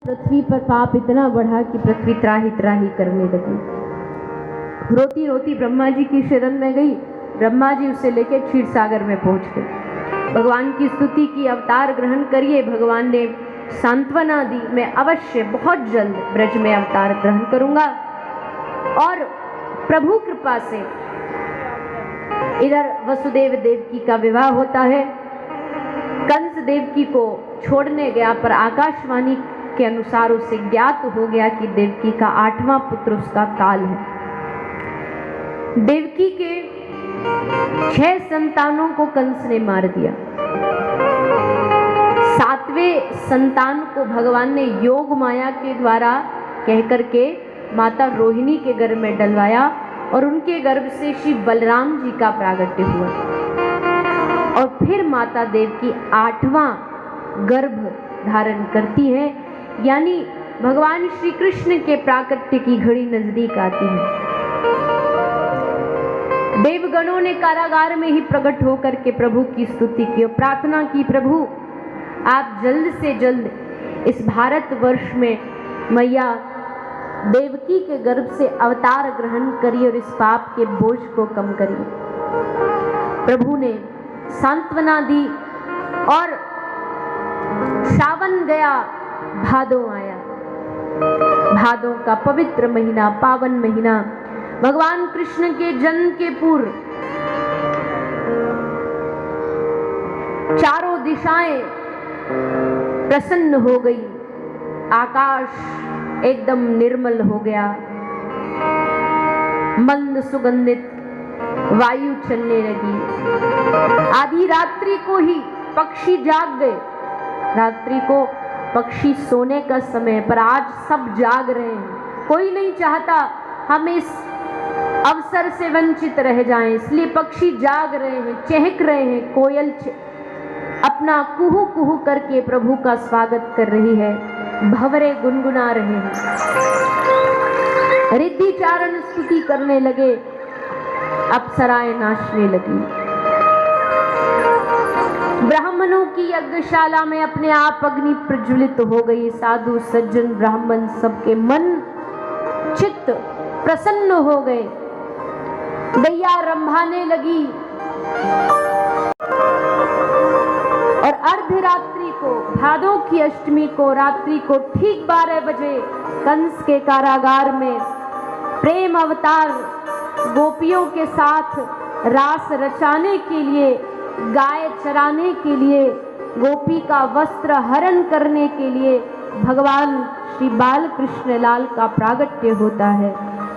पृथ्वी पर पाप इतना बढ़ा कि पृथ्वी त्राही त्राही करने लगी। रोती रोती ब्रह्मा जी की शरण में गई। ब्रह्मा जी उसे लेकर क्षीर सागर में पहुंच गए। भगवान की स्तुति की, अवतार ग्रहण करिए। भगवान ने सांत्वना दी, मैं अवश्य बहुत जल्द ब्रज में अवतार ग्रहण करूंगा। और प्रभु कृपा से इधर वसुदेव देवकी का विवाह होता है। कंस देवकी को छोड़ने गया, पर आकाशवाणी के अनुसार उसे ज्ञात हो गया कि देवकी का 8वां पुत्र उसका काल है। देवकी के 6 संतानों को कंस ने मार दिया। 7वें संतान को भगवान ने योग माया के द्वारा कहकर के माता रोहिणी के गर्भ में डलवाया और उनके गर्भ से श्री बलराम जी का प्रागट्य हुआ। और फिर माता देवकी 8वां गर्भ धारण करती है, यानी भगवान श्री कृष्ण के प्राकट्य की घड़ी नजदीक आती है। देवगणों ने कारागार में ही प्रकट होकर के प्रभु की स्तुति की और प्रार्थना की, प्रभु आप जल्द से जल्द इस भारतवर्ष में मैया देवकी के गर्भ से अवतार ग्रहण करिए और इस पाप के बोझ को कम करिए। प्रभु ने सांत्वना दी और सावन गया, भादो आया। भादो का पवित्र महीना, पावन महीना, भगवान कृष्ण के जन्म के पूर्व चारों दिशाएं प्रसन्न हो गई। आकाश एकदम निर्मल हो गया, मंद सुगंधित वायु चलने लगी। आधी रात्रि को ही पक्षी जाग गए। रात्रि को पक्षी सोने का समय, पर आज सब जाग रहे हैं। कोई नहीं चाहता हम इस अवसर से वंचित रह जाएं, इसलिए पक्षी जाग रहे हैं, चहक रहे हैं। कोयल अपना कुहू कुहू करके प्रभु का स्वागत कर रही है। भंवरे गुनगुना रहे हैं, रिद्धि चारण स्तुति करने लगे, अप्सराएं नाचने लगी। ब्राह्मणों की यज्ञशाला में अपने आप अग्नि प्रज्वलित हो गई। साधु सज्जन ब्राह्मण सबके मन चित्त प्रसन्न हो गए। गैया रंभाने लगी और अर्धरात्रि को, भादों की अष्टमी को, रात्रि को ठीक 12 बजे कंस के कारागार में प्रेम अवतार गोपियों के साथ रास रचाने के लिए, गाय चराने के लिए, गोपी का वस्त्र हरण करने के लिए भगवान श्री बाल कृष्ण लाल का प्रागट्य होता है।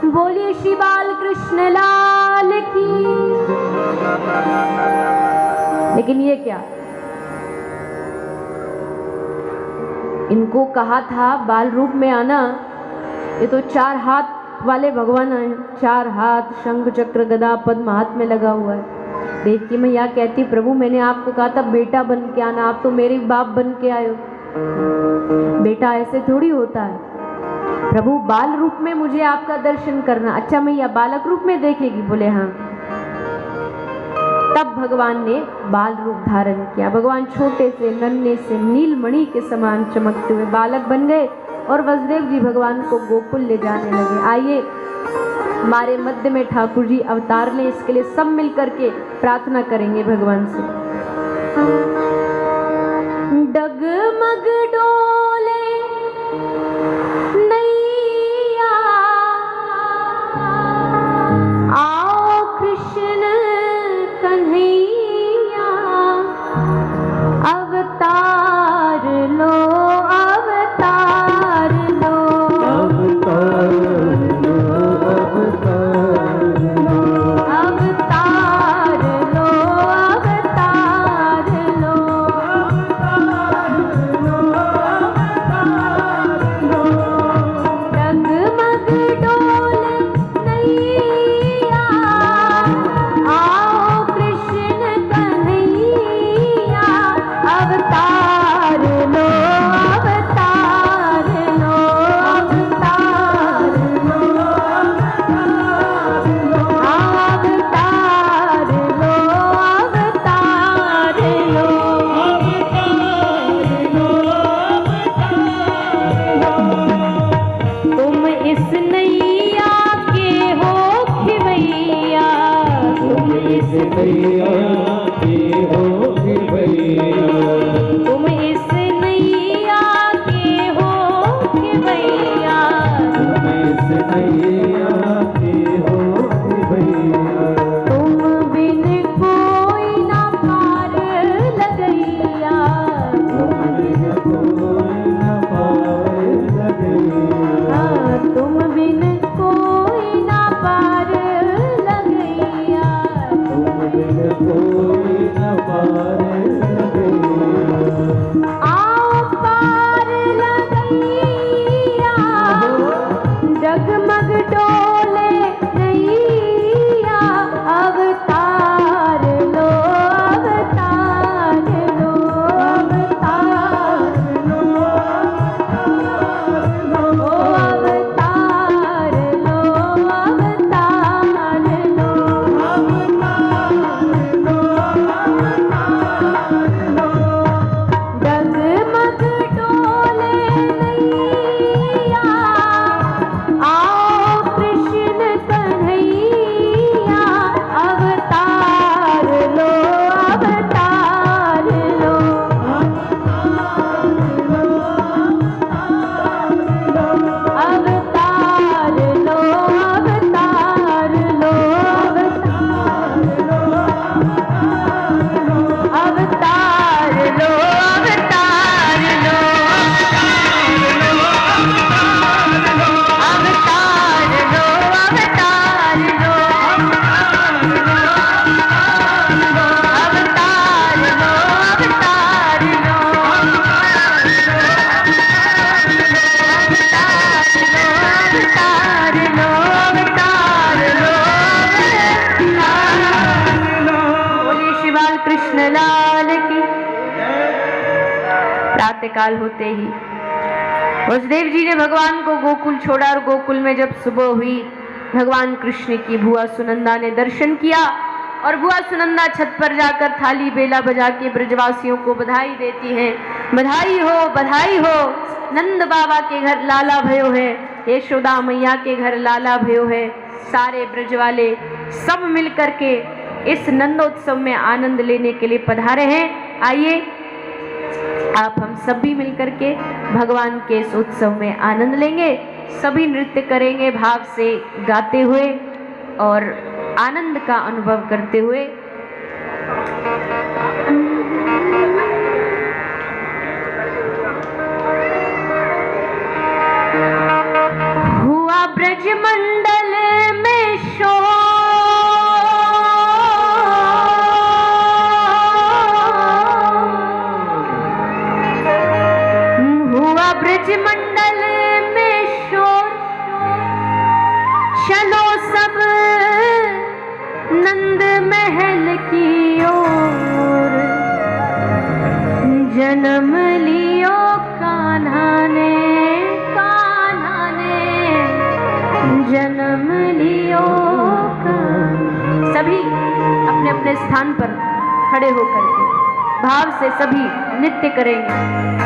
बोलिए श्री बाल कृष्ण लाल की। लेकिन ये क्या, इनको कहा था बाल रूप में आना, ये तो 4 हाथ वाले भगवान आए। 4 हाथ, शंख चक्र गदा पद्म हाथ में लगा हुआ है। देवकी मैया कहती, प्रभु मैंने आपको कहा था बेटा बन के आना, आप तो मेरे बाप बन के आए हो। बेटा ऐसे थोड़ी होता है। प्रभु बाल रूप में मुझे आपका दर्शन करना। अच्छा मैया बालक रूप में देखेगी? बोले हाँ। तब भगवान ने बाल रूप धारण किया। भगवान छोटे से नन्हे से नीलमणि के समान चमकते हुए बालक बन गए और वसुदेव जी भगवान को गोकुल ले जाने लगे। आइए हमारे मध्य में ठाकुर जी अवतार लें, इसके लिए सब मिलकर के प्रार्थना करेंगे भगवान से। डगमग डोले नैया, आओ कृष्ण कन्हैया, अवतार लो, अवतार लो, अवतार लो, अवतार लो, अवतार लो, अवतार लो। प्रातःकाल होते ही वसुदेव जी ने भगवान को गोकुल छोड़ा और गोकुल में जब सुबह हुई, भगवान कृष्ण की बुआ सुनंदा ने दर्शन किया और बुआ सुनंदा छत पर जाकर थाली बेला बजा के ब्रजवासियों को बधाई देती हैं। बधाई हो, नंद बाबा के घर लाला भयो है, यशोदा मैया के घर लाला भयो है। सारे ब्रज वाले सब मिल करके इस नंदोत्सव में आनंद लेने के लिए पधारे हैं। आइए आप हम सभी मिलकर के भगवान के इस उत्सव में आनंद लेंगे। सभी नृत्य करेंगे भाव से गाते हुए और आनंद का अनुभव करते हुए। हुआ ब्रज मंडल में शोर, ब्रज मंडल में शोर, चलो सब नंद महल की ओर। जन्म लियो कान्हा ने जन्म लियो कान्हा। सभी अपने अपने स्थान पर खड़े होकर के भाव से सभी नृत्य करेंगे।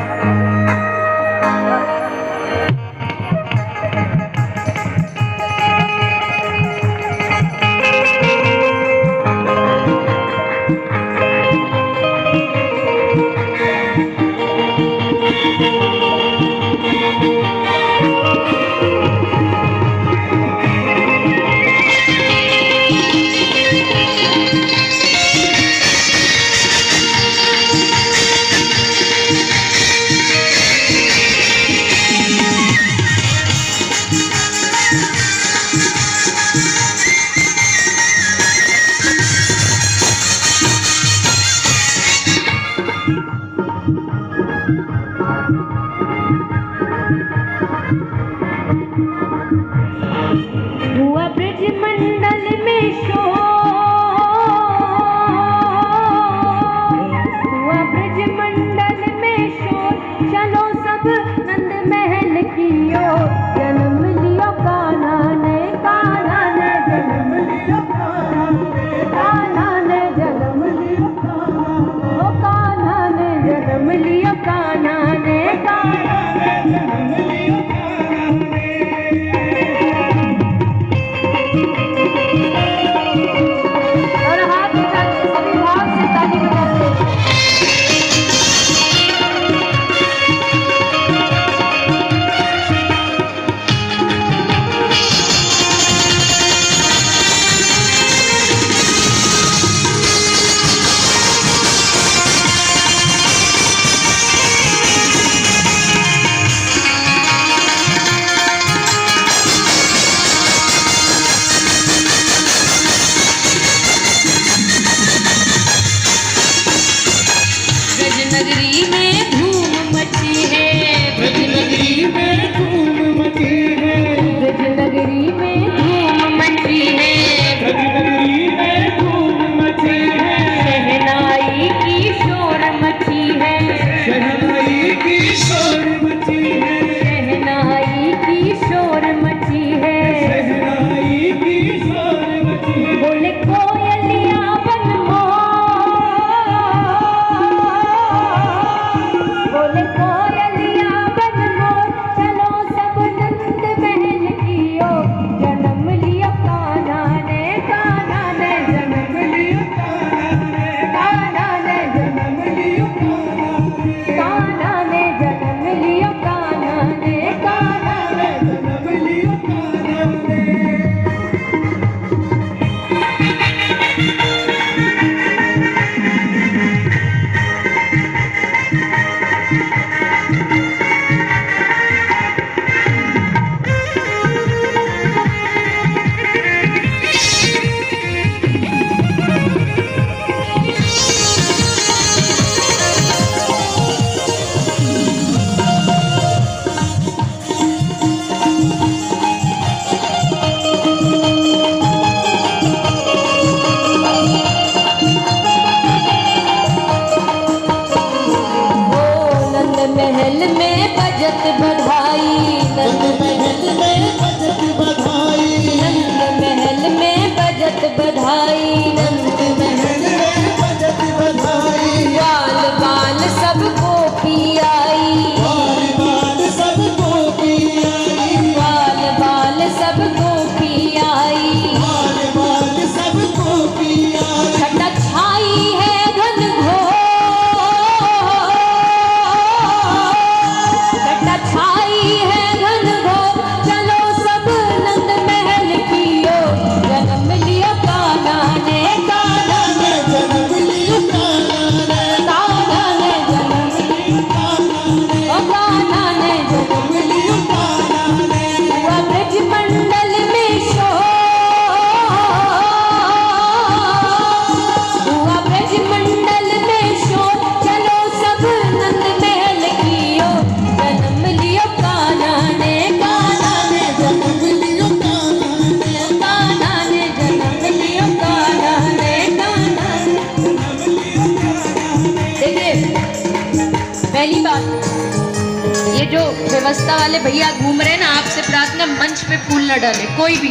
वाले भैया घूम रहे हैं ना, आपसे प्रार्थना मंच पे फूल न डाले कोई भी,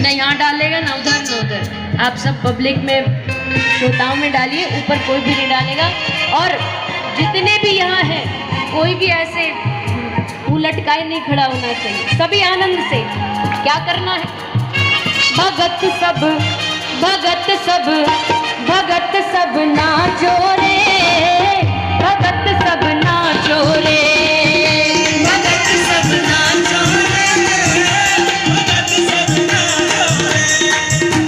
न यहाँ डालेगा ना उधर न उधर। आप सब पब्लिक में श्रोताओं में डालिए, ऊपर कोई भी नहीं डालेगा। और जितने भी यहाँ हैं कोई भी ऐसे फूल लटकाए नहीं खड़ा होना चाहिए, सभी आनंद से। क्या करना है? भगत सब भगत सब भगत सब नाचो रे, भगत सब नाचो रे, भगत सब नाचो रे, भगत सब नाचो रे,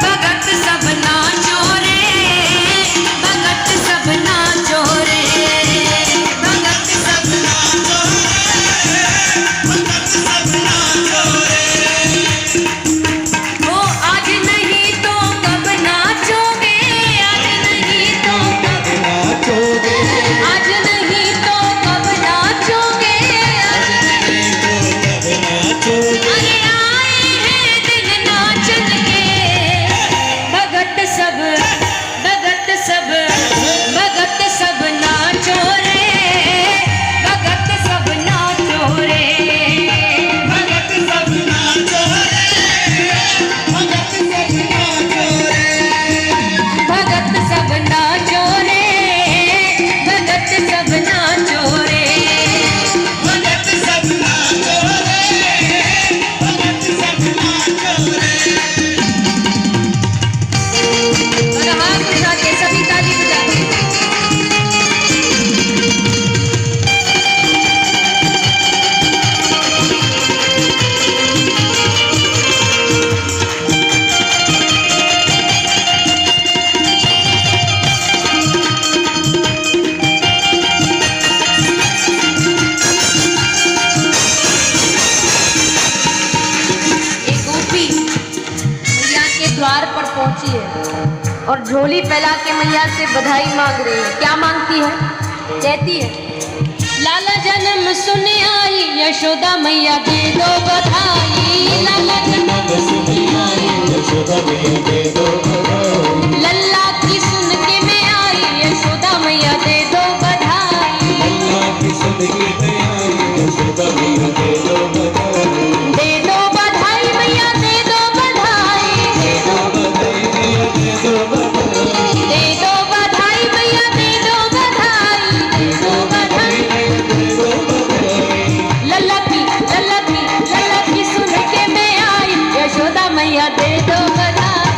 भगत सब नाचो रे, भगत सब नाचो रे, भगत सब नाचो रे। वो आज नहीं तो कब नाचोगे, आज नहीं तो कब नाचोगे, आज नहीं तो कब नाचोगे, आज नहीं तो कब नाचोगे। अरे आए हैं दिन नाचन के, भगत सब भगत सब भगत सब नाचो रे, भगत सब नाचो रे, भगत सब नाचो रे, भगत सब नाचो रे, भगत सब नाचो रे, भगत सब नाचो रे, भगत सब नाचो रे, भगत सब नाचो रे। और हाथ उठा के सभी ताली बजा के एक गोपी मैया के द्वार पर पहुंची है और झोली फैला के मैया से बधाई मांग रही है। क्या मांगती है? कहती है, लाला जन्म सुन आई यशोदा मैया दे दो बधाई, लाला जन्म सुन आई यशोदा मैया दे दो बधाई, लल्ला की सुन के मैं आई यशोदा मैया दे दो बधाई, लल्ला की सुन के मैं आई यशोदा मैया दे दो बधाई, दे दो बधाई मैया दे दो बधाई, दे दो बधाई मैया दे दो बधाई, दे दो बधाई मैया दे दो बधाई, दे दो बधाई मैया दे दो बधाई, लल्ला की सुन के मैं आई यशोदा मैया दे दो बधाई,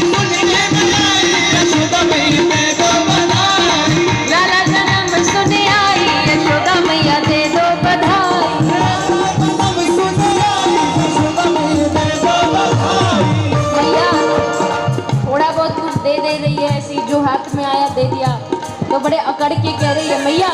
सुन के मैं आई यशोदा मैया दे दो बधाई, लाला जन्म सुन आई यशोदा मैया दे दो बधाई, मैया थोड़ा बहुत कुछ दे रही है, ऐसी जो हाथ में आया दे दिया, तो बड़े अकड़ के कह रही है, मैया